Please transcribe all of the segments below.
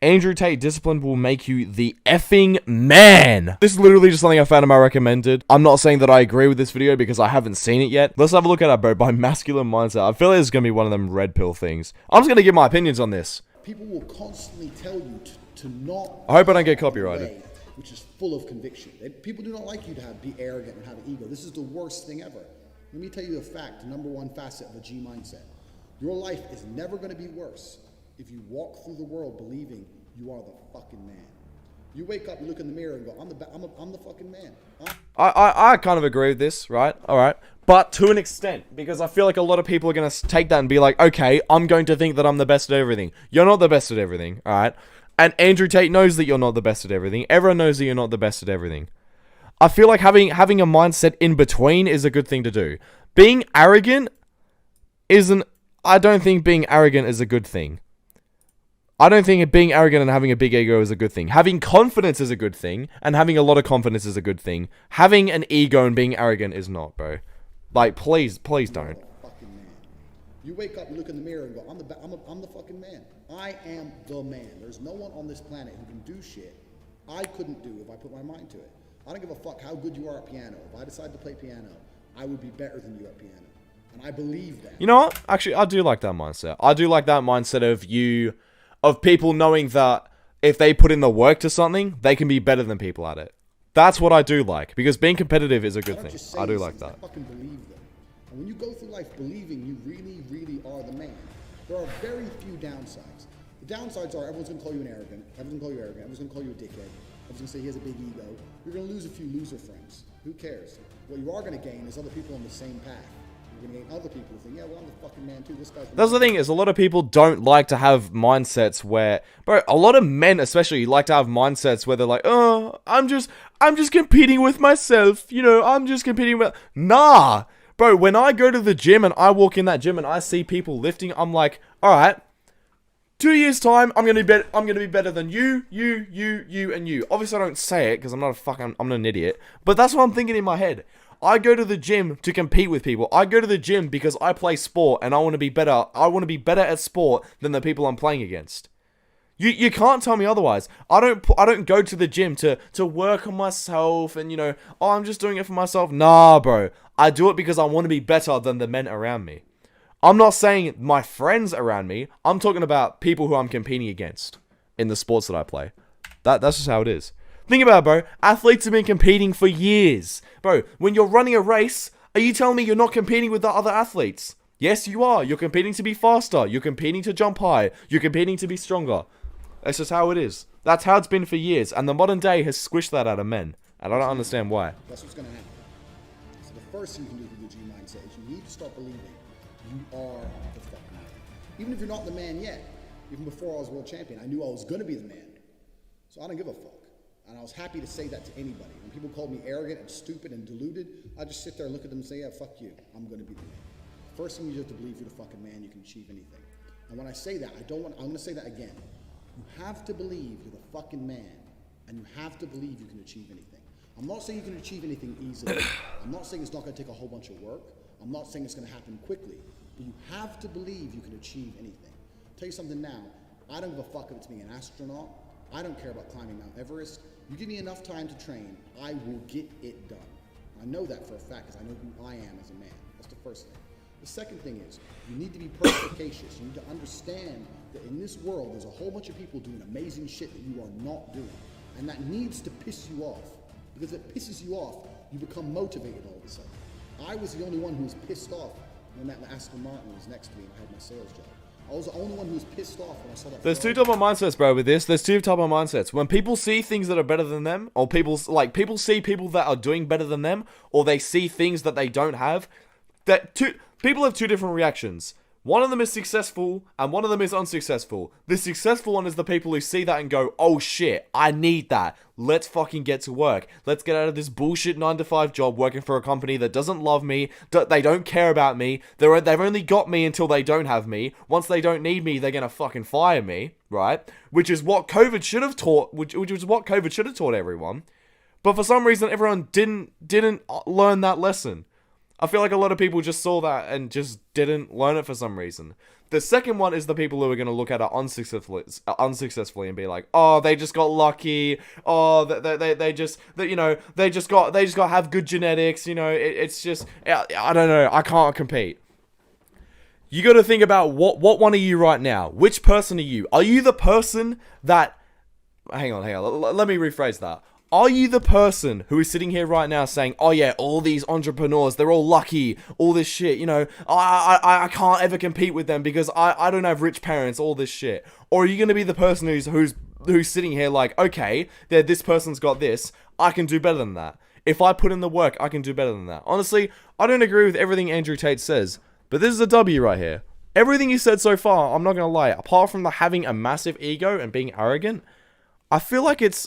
Andrew Tate discipline will make you the effing man. This is literally just something I found in my recommended. I'm not saying that I agree with this video because I haven't seen it yet. Let's have a look at it, bro. By masculine mindset. I feel like this is going to be one of them red pill things. I'm just going to give my opinions on this. People will constantly tell you to not... I hope I don't get copyrighted. Which is full of conviction. People do not like you to be arrogant and have an ego. This is the worst thing ever. Let me tell you a fact, the number one facet of a G mindset. Your life is never going to be worse if you walk through the world believing you are the fucking man. You wake up, you look in the mirror and go, I'm the fucking man. I kind of agree with this, right? All right. But to an extent, because I feel like a lot of people are going to take that and be like, okay, I'm going to think that I'm the best at everything. You're not the best at everything, all right? And Andrew Tate knows that you're not the best at everything. Everyone knows that you're not the best at everything. I feel like having a mindset in between is a good thing to do. Being arrogant I don't think being arrogant is a good thing. I don't think being arrogant and having a big ego is a good thing. Having confidence is a good thing, and having a lot of confidence is a good thing. Having an ego and being arrogant is not, bro. Like, please don't. You wake up, you look in the mirror and go, I'm the fucking man. I am the man. There's no one on this planet who can do shit I couldn't do if I put my mind to it. I don't give a fuck how good you are at piano. If I decide to play piano, I would be better than you at piano. And I believe that. You know what? Actually, I do like that mindset. I do like that mindset of people knowing that if they put in the work to something, they can be better than people at it. That's what I do like, because being competitive is a good thing. I do like that. I fucking believe them. And when you go through life believing you really, really are the man, there are very few downsides. The downsides are everyone's going to call you an arrogant. Everyone's going to call you arrogant. Everyone's going to call you a dickhead. Everyone's going to say he has a big ego. You're going to lose a few loser friends. Who cares? What you are going to gain is other people on the same path. You're going to gain other people who think, yeah, well, I'm the fucking man too. This guy's... That's the thing, is a lot of people don't like to have mindsets where... Bro, a lot of men especially like to have mindsets where they're like, oh, I'm just competing with myself. You know, I'm just competing with... Nah! Bro, when I go to the gym and I walk in that gym and I see people lifting, I'm like, alright, 2 years time, I'm gonna be better than you, and you. Obviously, I don't say it because I'm not an idiot. But that's what I'm thinking in my head. I go to the gym to compete with people. I go to the gym because I play sport and I want to be better. I want to be better at sport than the people I'm playing against. You can't tell me otherwise. I don't go to the gym to work on myself and, you know, oh, I'm just doing it for myself. Nah, bro. I do it because I want to be better than the men around me. I'm not saying my friends around me. I'm talking about people who I'm competing against in the sports that I play. That's just how it is. Think about it, bro. Athletes have been competing for years. Bro, when you're running a race, are you telling me you're not competing with the other athletes? Yes, you are. You're competing to be faster. You're competing to jump high. You're competing to be stronger. That's just how it is. That's how it's been for years. And the modern day has squished that out of men. And I don't understand why. That's what's going to happen. So the first thing you can do with the G mindset is you need to start believing you are the fucking man. Even if you're not the man yet, even before I was world champion, I knew I was going to be the man. So I don't give a fuck. And I was happy to say that to anybody. When people called me arrogant and stupid and deluded, I just sit there and look at them and say, yeah, fuck you. I'm going to be the man. First thing you have to believe you're the fucking man, you can achieve anything. And when I say that, I'm going to say that again. You have to believe you're the fucking man, and you have to believe you can achieve anything. I'm not saying you can achieve anything easily. I'm not saying it's not going to take a whole bunch of work. I'm not saying it's going to happen quickly. But you have to believe you can achieve anything. I'll tell you something now. I don't give a fuck if it's being an astronaut. I don't care about climbing Mount Everest. You give me enough time to train, I will get it done. I know that for a fact because I know who I am as a man. That's the first thing. The second thing is, you need to be perspicacious. You need to understand that in this world, there's a whole bunch of people doing amazing shit that you are not doing. And that needs to piss you off. Because if it pisses you off, you become motivated all of a sudden. I was the only one who was pissed off when that Aston Martin was next to me and I had my sales job. I was the only one who was pissed off when I saw that. There's two type of mindsets, bro, with this. There's two type of mindsets. When people see things that are better than them, or people see people that are doing better than them, or they see things that they don't have, people have two different reactions. One of them is successful, and one of them is unsuccessful. The successful one is the people who see that and go, oh shit, I need that. Let's fucking get to work. Let's get out of this bullshit 9-to-5 job working for a company that doesn't love me. They don't care about me. They've only got me until they don't have me. Once they don't need me, they're gonna fucking fire me, right? Which is what COVID should have taught, which was what COVID should have taught everyone. But for some reason, everyone didn't learn that lesson. I feel like a lot of people just saw that and just didn't learn it for some reason. The second one is the people who are going to look at it unsuccessfully and be like, oh, they just got lucky. Oh, they just got have good genetics. You know, it's just, I don't know. I can't compete. You got to think about what one are you right now? Which person are you? Are you the person that... Hang on. Let me rephrase that. Are you the person who is sitting here right now saying, oh yeah, all these entrepreneurs, they're all lucky, all this shit, you know, I can't ever compete with them because I don't have rich parents, all this shit? Or are you going to be the person who's sitting here like, okay, this person's got this, I can do better than that. If I put in the work, I can do better than that. Honestly, I don't agree with everything Andrew Tate says. But this is a W right here. Everything he said so far, I'm not gonna lie. Apart from the having a massive ego and being arrogant, I feel like it's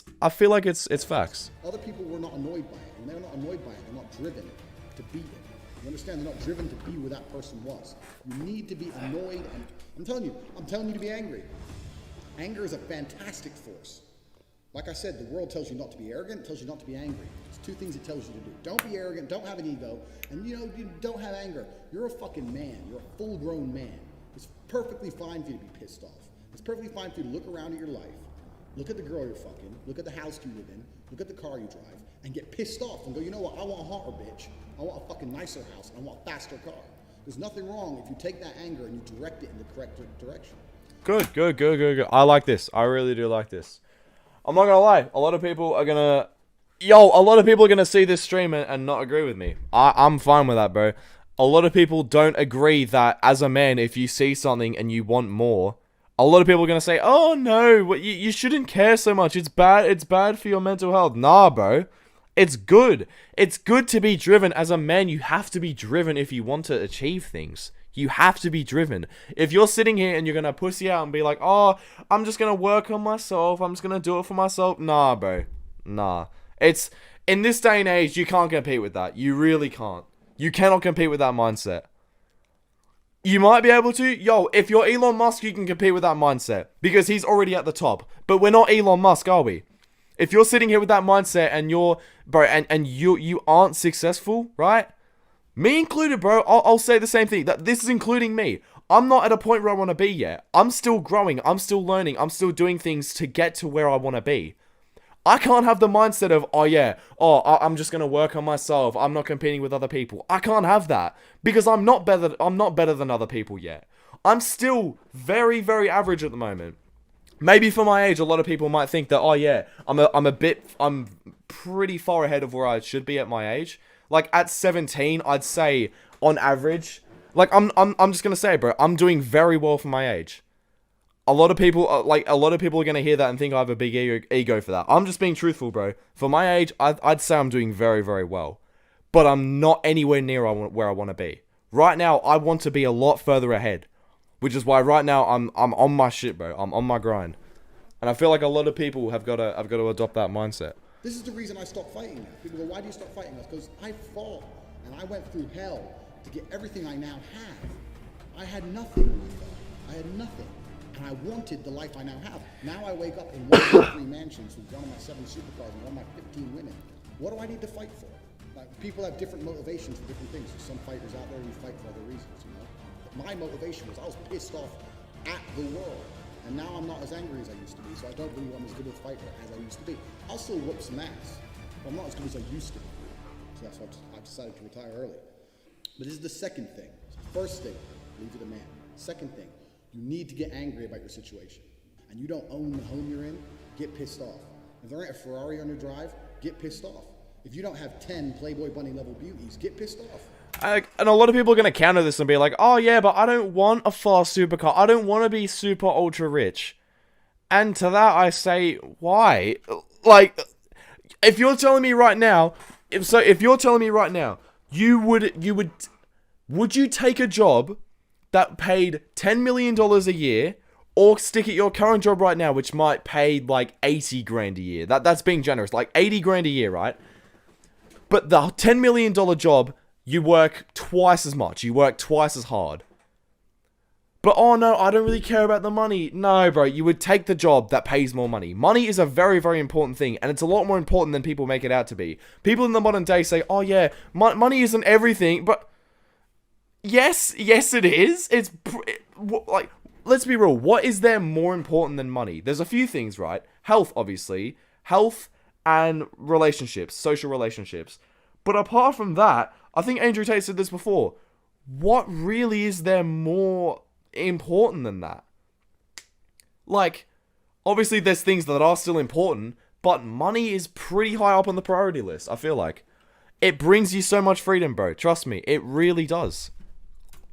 facts. Other people were not annoyed by it, and they're not annoyed by it. They're not driven to beat it. You understand? They're not driven to be where that person was. You need to be annoyed, and I'm telling you to be angry. Anger is a fantastic force. Like I said, the world tells you not to be arrogant, it tells you not to be angry. It's two things it tells you to do. Don't be arrogant, don't have an ego, and you don't have anger. You're a fucking man. You're a full-grown man. It's perfectly fine for you to be pissed off. It's perfectly fine for you to look around at your life, look at the girl you're fucking, look at the house you live in, look at the car you drive, and get pissed off and go, you know what, I want a hotter bitch. I want a fucking nicer house, and I want a faster car. There's nothing wrong if you take that anger and you direct it in the correct direction. Good. I like this. I really do like this. I'm not gonna lie. A lot of people are gonna see this stream and not agree with me. I'm fine with that, bro. A lot of people don't agree that as a man, if you see something and you want more, a lot of people are gonna say, "Oh no, you shouldn't care so much. It's bad. It's bad for your mental health." Nah, bro. It's good. It's good to be driven. As a man, you have to be driven if you want to achieve things. You have to be driven. If you're sitting here and you're going to pussy out and be like, oh, I'm just going to work on myself, I'm just going to do it for myself. Nah, bro. Nah. It's, in this day and age, you can't compete with that. You really can't. You cannot compete with that mindset. You might be able to. Yo, if you're Elon Musk, you can compete with that mindset. Because he's already at the top. But we're not Elon Musk, are we? If you're sitting here with that mindset and you're, bro, and you aren't successful, right? Me included, bro. I'll say the same thing. That this is including me. I'm not at a point where I want to be yet. I'm still growing. I'm still learning. I'm still doing things to get to where I want to be. I can't have the mindset of, I'm just going to work on myself. I'm not competing with other people. I can't have that because I'm not better than other people yet. I'm still very, very average at the moment. Maybe for my age, a lot of people might think that, I'm pretty far ahead of where I should be at my age. Like, at 17, I'd say, on average, like, I'm just gonna say, bro, I'm doing very well for my age. A lot of people are gonna hear that and think I have a big ego for that. I'm just being truthful, bro. For my age, I'd say I'm doing very, very well. But I'm not anywhere near where I want to be. Right now, I want to be a lot further ahead. Which is why right now, I'm on my shit, bro. I'm on my grind. And I feel like a lot of people have got to adopt that mindset. This is the reason I stopped fighting now. People go, why do you stop fighting? Because I fought and I went through hell to get everything I now have. I had nothing when I fought. I had nothing. And I wanted the life I now have. Now I wake up in one of my 3 mansions with one of my 7 supercars and one of my 15 women. What do I need to fight for? Like, people have different motivations for different things. There's some fighters out there who fight for other reasons, you know? But my motivation was I was pissed off at the world. And now I'm not as angry as I used to be, so I don't believe I'm as good a fighter as I used to be. I'll still whoop some ass, but I'm not as good as I used to be. So that's why I've decided to retire early. But this is the second thing. First thing, leave it a man. Second thing, you need to get angry about your situation. And you don't own the home you're in, get pissed off. If there ain't a Ferrari on your drive, get pissed off. If you don't have 10 Playboy Bunny level beauties, get pissed off. And a lot of people are going to counter this and be like, oh yeah, but I don't want a fast supercar. I don't want to be super ultra rich. And to that I say, why? Like, if you're telling me right now, would you take a job that paid $10 million a year, or stick at your current job right now, which might pay like 80 grand a year? That's being generous, like 80 grand a year, right? But the $10 million job, you work twice as much. You work twice as hard. But, oh no, I don't really care about the money. No, bro, you would take the job that pays more money. Money is a very, very important thing. And it's a lot more important than people make it out to be. People in the modern day say, oh yeah, money isn't everything. But Yes, it is. Like, let's be real. What is there more important than money? There's a few things, right? Health, obviously. Health and relationships, social relationships. But apart from that, I think Andrew Tate said this before. What really is there more important than that? Like, obviously there's things that are still important, but money is pretty high up on the priority list, I feel like. It brings you so much freedom, bro. Trust me, it really does.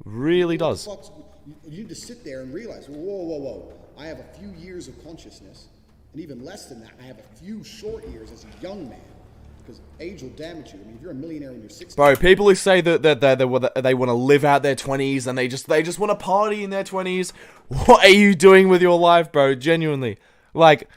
Really does. You need to sit there and realize, whoa. I have a few years of consciousness, and even less than that, I have a few short years as a young man. Because age will damage you. I mean, if you're a millionaire in your 60s... Bro, people who say that they want to live out their 20s and they just want to party in their 20s, what are you doing with your life, bro? Genuinely. Like,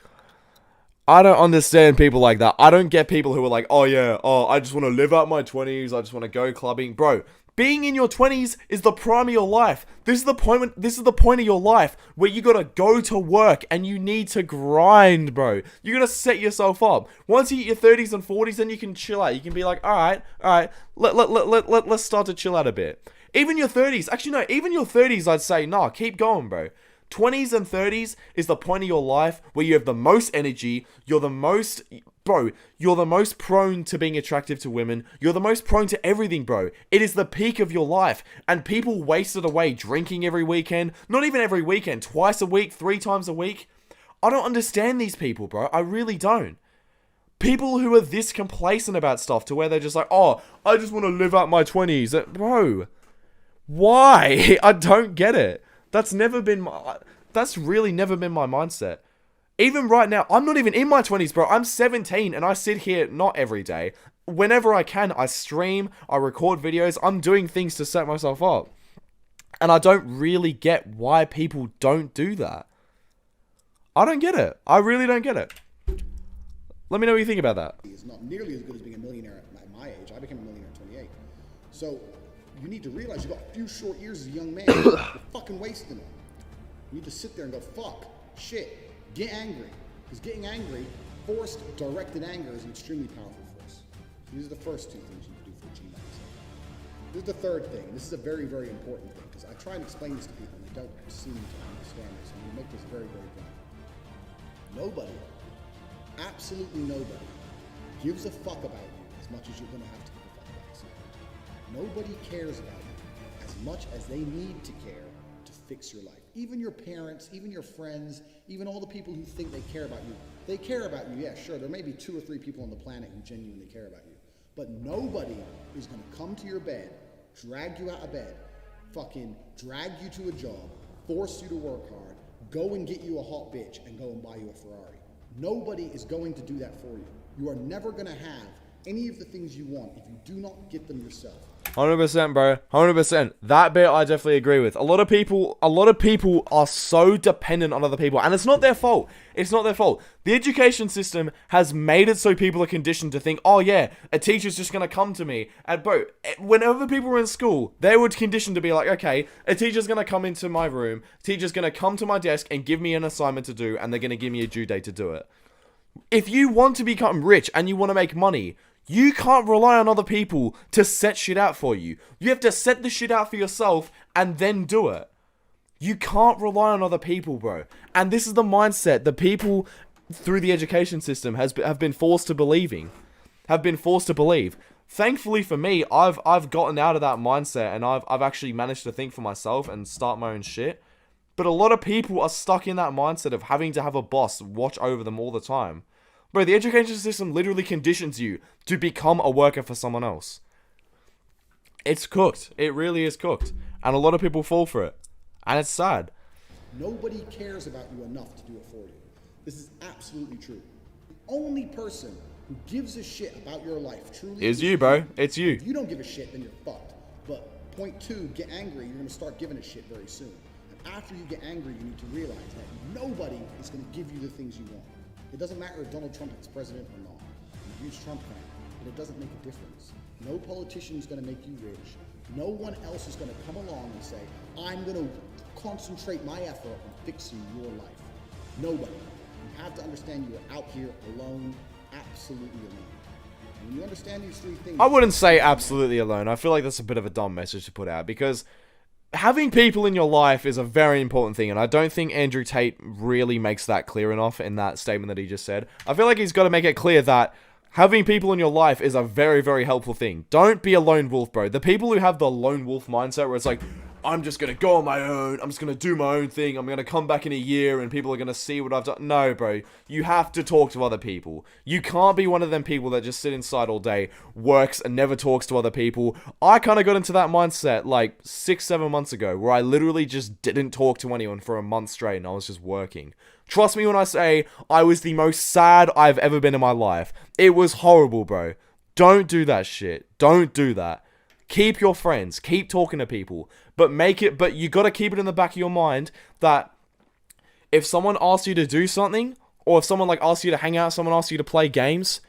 I don't understand people like that. I don't get people who are like, I just want to live out my 20s, I just want to go clubbing. Bro, being in your 20s is the prime of your life. This is the point of your life where you gotta go to work and you need to grind, bro. You gotta set yourself up. Once you hit your 30s and 40s, then you can chill out. You can be like, alright, let's start to chill out a bit. Even your 30s, actually no, even your 30s, I'd say, nah, keep going, bro. 20s and 30s is the point of your life where you have the most energy, you're the most prone to being attractive to women, you're the most prone to everything, bro. It is the peak of your life, and people waste it away drinking every weekend, not even every weekend, twice a week, 3 times a week. I don't understand these people, bro. I really don't. People who are this complacent about stuff to where they're just like, oh, I just want to live out my 20s. Bro, why? I don't get it. That's really never been my mindset. Even right now, I'm not even in my 20s, bro. I'm 17 and I sit here not every day. Whenever I can, I stream, I record videos, I'm doing things to set myself up. And I don't really get why people don't do that. I don't get it. I really don't get it. Let me know what you think about that. It's not nearly as good as being a millionaire at my age. I became a millionaire at 28. So you need to realize you've got a few short years as a young man. You're fucking wasting them. You need to sit there and go, fuck, shit, get angry. Because getting angry, forced, directed anger is an extremely powerful force. These are the first 2 things you can do for a G mindset. This is the third thing, and this is a very, very important thing, because I try and explain this to people, and they don't seem to understand this. I'm going to make this very, very clear. Nobody, absolutely nobody, gives a fuck about you as much as you're going to have to give a fuck about yourself. Nobody cares about you as much as they need to care to fix your life. Even your parents, even your friends, even all the people who think they care about you. They care about you, yeah, sure. There may be 2 or 3 people on the planet who genuinely care about you. But nobody is going to come to your bed, drag you out of bed, fucking drag you to a job, force you to work hard, go and get you a hot bitch, and go and buy you a Ferrari. Nobody is going to do that for you. You are never going to have any of the things you want if you do not get them yourself. 100%, bro. 100%. That bit I definitely agree with. A lot of people are so dependent on other people, and it's not their fault. It's not their fault. The education system has made it so people are conditioned to think, oh yeah, a teacher's just gonna come to me. And bro, whenever people were in school, they were conditioned to be like, okay, a teacher's gonna come into my room, teacher's gonna come to my desk and give me an assignment to do, and they're gonna give me a due date to do it. If you want to become rich and you want to make money, you can't rely on other people to set shit out for you. You have to set the shit out for yourself and then do it. You can't rely on other people, bro. And this is the mindset that people through the education system have been forced to believe. Thankfully for me, I've gotten out of that mindset and I've actually managed to think for myself and start my own shit. But a lot of people are stuck in that mindset of having to have a boss watch over them all the time. Bro, the education system literally conditions you to become a worker for someone else. It's cooked. It really is cooked. And a lot of people fall for it. And it's sad. Nobody cares about you enough to do it for you. This is absolutely true. The only person who gives a shit about your life truly is you, bro. It's you. If you don't give a shit, then you're fucked. But point 2, get angry. You're going to start giving a shit very soon. And after you get angry, you need to realize that nobody is going to give you the things you want. It doesn't matter if Donald Trump is president or not. I'm a huge Trump fan, but it doesn't make a difference. No politician is going to make you rich. No one else is going to come along and say, I'm going to concentrate my effort on fixing your life. Nobody. You have to understand you are out here alone, absolutely alone. When you understand these three things... I wouldn't say absolutely alone. I feel like that's a bit of a dumb message to put out, because having people in your life is a very important thing, and I don't think Andrew Tate really makes that clear enough in that statement that he just said. I feel like he's got to make it clear that having people in your life is a very, very helpful thing. Don't be a lone wolf, bro. The people who have the lone wolf mindset where it's like, I'm just going to go on my own, I'm just going to do my own thing, I'm going to come back in a year and people are going to see what I've done. No, bro. You have to talk to other people. You can't be one of them people that just sit inside all day, works and never talks to other people. I kind of got into that mindset like 6-7 months ago, where I literally just didn't talk to anyone for a month straight and I was just working. Trust me when I say I was the most sad I've ever been in my life. It was horrible, bro. Don't do that shit. Don't do that. Keep your friends. Keep talking to people. But you gotta keep it in the back of your mind that if someone asks you to do something, or if someone like asks you to hang out, someone asks you to play games,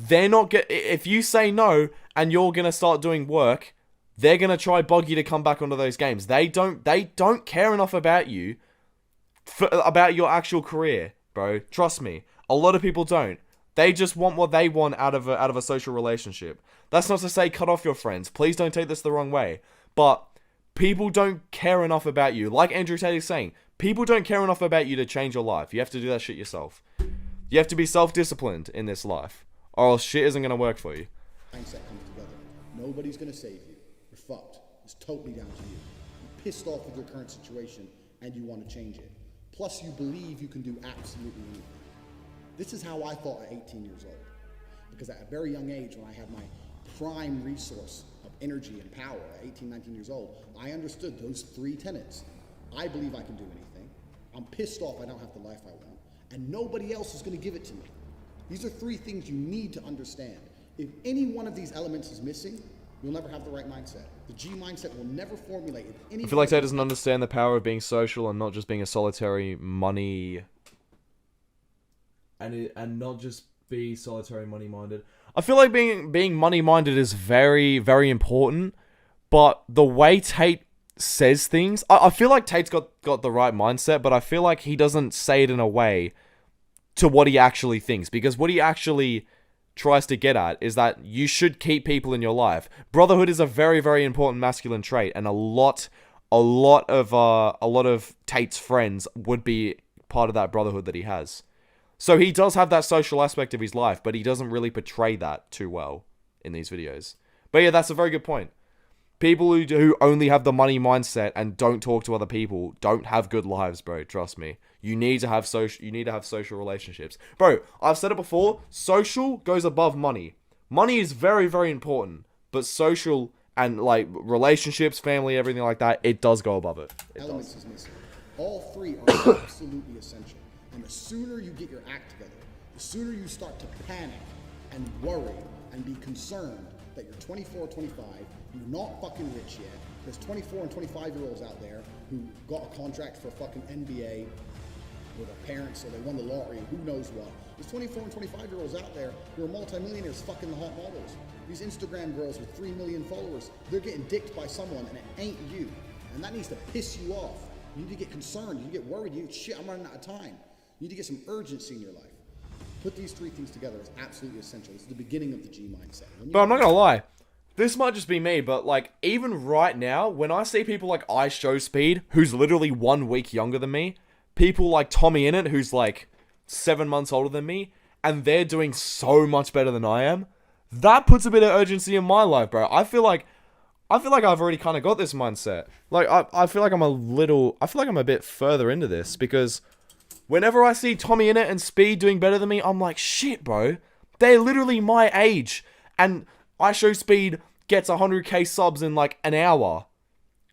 if you say no and you're gonna start doing work, they're gonna try bug you to come back onto those games. They don't care enough about you, about your actual career, bro. Trust me. A lot of people don't. They just want what they want out of a social relationship. That's not to say cut off your friends. Please don't take this the wrong way. But people don't care enough about you. Like Andrew Tate is saying, people don't care enough about you to change your life. You have to do that shit yourself. You have to be self-disciplined in this life, or else shit isn't going to work for you. Mindset comes together. Nobody's going to save you. You're fucked. It's totally down to you. You're pissed off with your current situation and you want to change it. Plus, you believe you can do absolutely anything. This is how I thought at 18 years old. Because at a very young age, when I had my prime resource of energy and power at 18, 19 years old, I understood those three tenets. I believe I can do anything. I'm pissed off I don't have the life I want. And nobody else is going to give it to me. These are three things you need to understand. If any one of these elements is missing, you'll never have the right mindset. The G mindset will never formulate it. I feel like Tate doesn't understand the power of being social and not just being a solitary money... And not just be solitary money-minded. I feel like being money-minded is very, very important, but the way Tate says things... I feel like Tate's got the right mindset, but I feel like he doesn't say it in a way to what he actually thinks, because what he actually tries to get at is that you should keep people in your life. Brotherhood is a very, very important masculine trait, and a lot of Tate's friends would be part of that brotherhood that he has. So he does have that social aspect of his life, but he doesn't really portray that too well in these videos. But yeah, that's a very good point. People who only have the money mindset and don't talk to other people don't have good lives, bro. Trust me. You need to have social relationships. Bro, I've said it before, social goes above money. Money is very, very important, but social and like relationships, family, everything like that, it does go above it. Elements is missing. All three are absolutely essential. And the sooner you get your act together, the sooner you start to panic and worry and be concerned that you're 24, 25, you're not fucking rich yet. There's 24 and 25-year-olds out there who got a contract for fucking NBA with their parents, or they won the lottery, who knows what. There's 24 and 25-year-olds out there who are multimillionaires fucking the hot models. These Instagram girls with 3 million followers, they're getting dicked by someone and it ain't you. And that needs to piss you off. You need to get concerned, you get worried, shit, I'm running out of time. You need to get some urgency in your life. Put these three things together is absolutely essential. It's the beginning of the G mindset. But I'm not gonna lie, this might just be me, but like even right now, when I see people like iShowSpeed, who's literally 1 week younger than me, people like Tommy Innit, who's like 7 months older than me, and they're doing so much better than I am, that puts a bit of urgency in my life, bro. I feel like I've already kind of got this mindset. Like I feel like I'm a bit further into this, because whenever I see Tommy Innit and Speed doing better than me, I'm like, shit, bro. They're literally my age. And iShowSpeed gets 100k subs in like an hour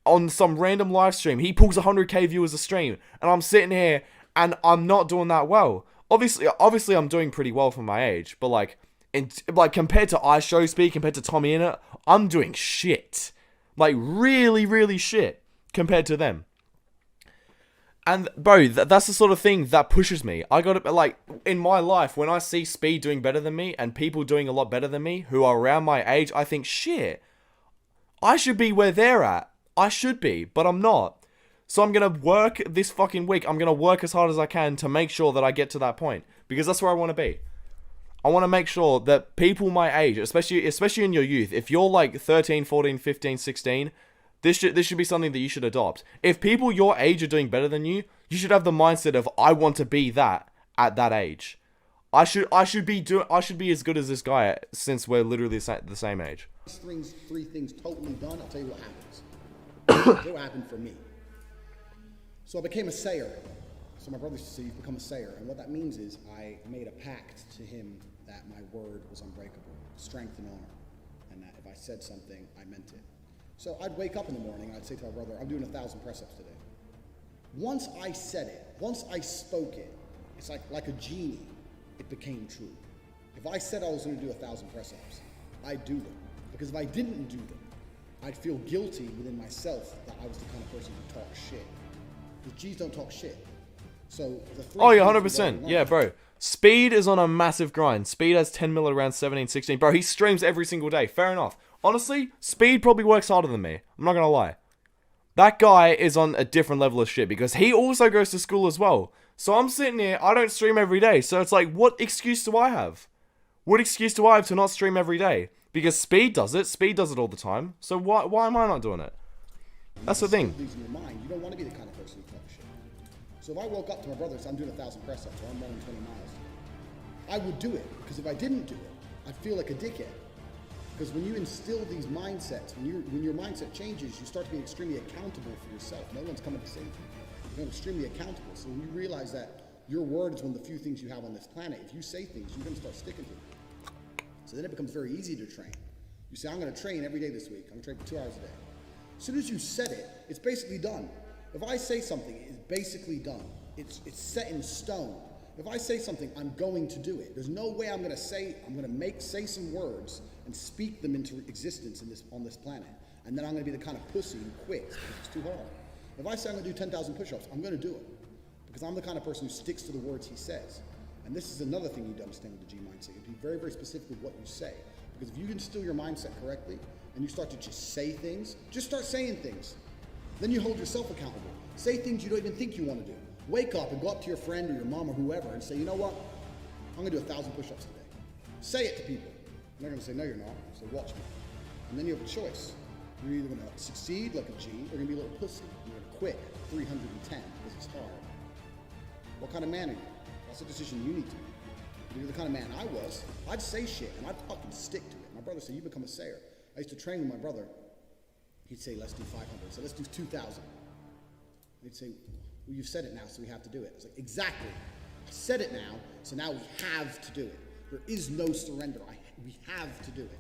on some random live stream. He pulls 100k viewers a stream. And I'm sitting here and I'm not doing that well. Obviously I'm doing pretty well for my age. But like compared to iShowSpeed, compared to Tommy Innit, I'm doing shit. Like really, really shit compared to them. And, bro, that's the sort of thing that pushes me. I gotta, like, in my life, when I see Speed doing better than me, and people doing a lot better than me, who are around my age, I think, shit, I should be where they're at. I should be, but I'm not. So I'm gonna work this fucking week. I'm gonna work as hard as I can to make sure that I get to that point. Because that's where I want to be. I want to make sure that people my age, especially in your youth, if you're like 13, 14, 15, 16, this should be something that you should adopt. If people your age are doing better than you, you should have the mindset of I want to be that at that age. I should be as good as this guy since we're literally the same age. Three things totally done. I'll tell you what happens. I'll tell you what happened for me. So I became a sayer. So my brother used to say, you've become a sayer. And what that means is I made a pact to him that my word was unbreakable, strength and honor. And that if I said something, I meant it. So I'd wake up in the morning and I'd say to my brother, I'm doing 1,000 press-ups today. Once I said it, once I spoke it, it's like a genie, it became true. If I said I was going to do 1,000 press-ups, I'd do them. Because if I didn't do them, I'd feel guilty within myself that I was the kind of person who talked shit. The G's don't talk shit. So the oh yeah, 100%. Yeah, bro. Speed is on a massive grind. Speed has 10 mil around 17, 16. Bro, he streams every single day. Fair enough. Honestly, Speed probably works harder than me. I'm not gonna lie. That guy is on a different level of shit because he also goes to school as well. So I'm sitting here, I don't stream every day. So it's like, what excuse do I have? What excuse do I have to not stream every day? Because Speed does it. Speed does it all the time. So why am I not doing it? That's the thing. In your mind, you don't want to be the kind of person who talks shit. So if I woke up to my brother and said, I'm doing 1,000 press-ups or I'm running 20 miles, I would do it. Because if I didn't do it, I'd feel like a dickhead. Because when you instill these mindsets, when your mindset changes, you start to be extremely accountable for yourself. No one's coming to save you. You're extremely accountable. So when you realize that your word is one of the few things you have on this planet, if you say things, you're going to start sticking to them. So then it becomes very easy to train. You say, I'm going to train every day this week. I'm going to train for 2 hours a day. As soon as you said it, it's basically done. If I say something, it's basically done. It's set in stone. If I say something, I'm going to do it. There's no way I'm going to say some words and speak them into existence on this planet. And then I'm going to be the kind of pussy who quits because it's too hard. If I say I'm going to do 10,000 push-ups, I'm going to do it. Because I'm the kind of person who sticks to the words he says. And this is another thing you need to understand with the G mindset. You be very, very specific with what you say. Because if you instill your mindset correctly, and you start to just say things, just start saying things. Then you hold yourself accountable. Say things you don't even think you want to do. Wake up and go up to your friend or your mom or whoever and say, you know what? I'm going to do 1,000 push-ups today. Say it to people. And they're going to say, no, you're not. So watch me. And then you have a choice. You're either going to succeed like a G, or you're going to be a little pussy. You're going to quit 310 because it's hard. What kind of man are you? That's a decision you need to make. If you're the kind of man I was, I'd say shit and I'd fucking stick to it. My brother said, you become a sayer. I used to train with my brother. He'd say, let's do 500. So let's do 2,000. He'd say, well, you've said it now, so we have to do it. I was like, exactly. I said it now, so now we have to do it. There is no surrender. We have to do it.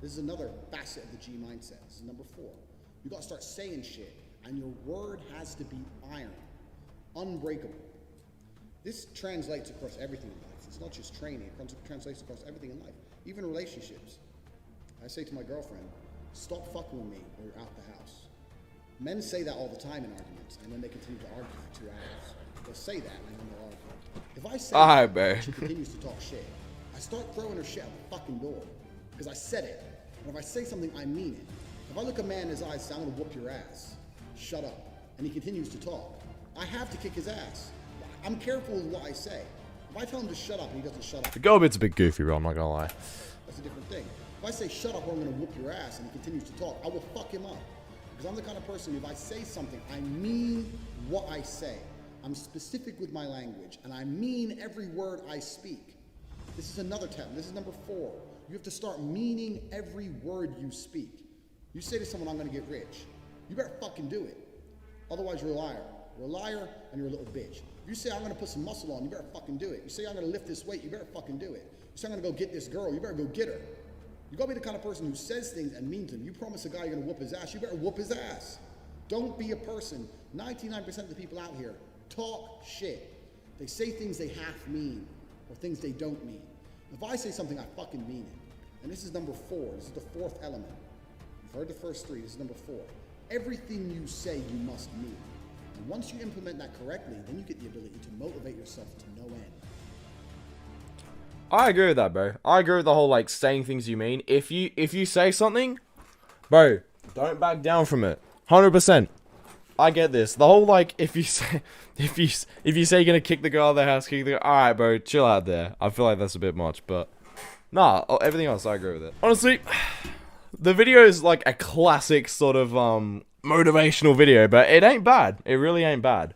This is another facet of the G mindset. This is number 4. You got to start saying shit, and your word has to be iron, unbreakable. This translates across everything in life. It's not just training. It translates across everything in life, even relationships. I say to my girlfriend, stop fucking with me or you're out the house. Men say that all the time in arguments, and then they continue to argue for 2 hours. They'll say that, and then they'll argue. If I say that, she continues to talk shit, I start throwing her shit out the fucking door, because I said it. And if I say something, I mean it. If I look a man in his eyes and say, I'm going to whoop your ass, shut up, and he continues to talk, I have to kick his ass. I'm careful with what I say. If I tell him to shut up and he doesn't shut up, The go bit's a bit goofy, bro. I'm not gonna lie. that's a different thing. If I say shut up or I'm going to whoop your ass and he continues to talk, I will fuck him up. Because I'm the kind of person, if I say something, I mean what I say. I'm specific with my language, and I mean every word I speak. This is another tip. This is number 4. You have to start meaning every word you speak. You say to someone, I'm going to get rich. You better fucking do it. Otherwise, you're a liar. You're a liar, and you're a little bitch. If you say, I'm going to put some muscle on, you better fucking do it. You say, I'm going to lift this weight, you better fucking do it. You say, I'm going to go get this girl, you better go get her. You got to be the kind of person who says things and means them. You promise a guy you're going to whoop his ass, you better whoop his ass. Don't be a person. 99% of the people out here talk shit. They say things they half mean or things they don't mean. If I say something, I fucking mean it. And this is number 4. This is the 4th element. You've heard the first 3. This is number 4. Everything you say, you must mean. And once you implement that correctly, then you get the ability to motivate yourself to no end. I agree with that, bro. I agree with the whole, like, saying things you mean. If you say something, bro, don't back down from it. 100%. I get this. The whole, like, if you say you're gonna kick the girl out of the house, alright, bro, chill out there. I feel like that's a bit much, but Nah, everything else, I agree with it. Honestly, the video is like a classic sort of, motivational video, but it ain't bad. It really ain't bad.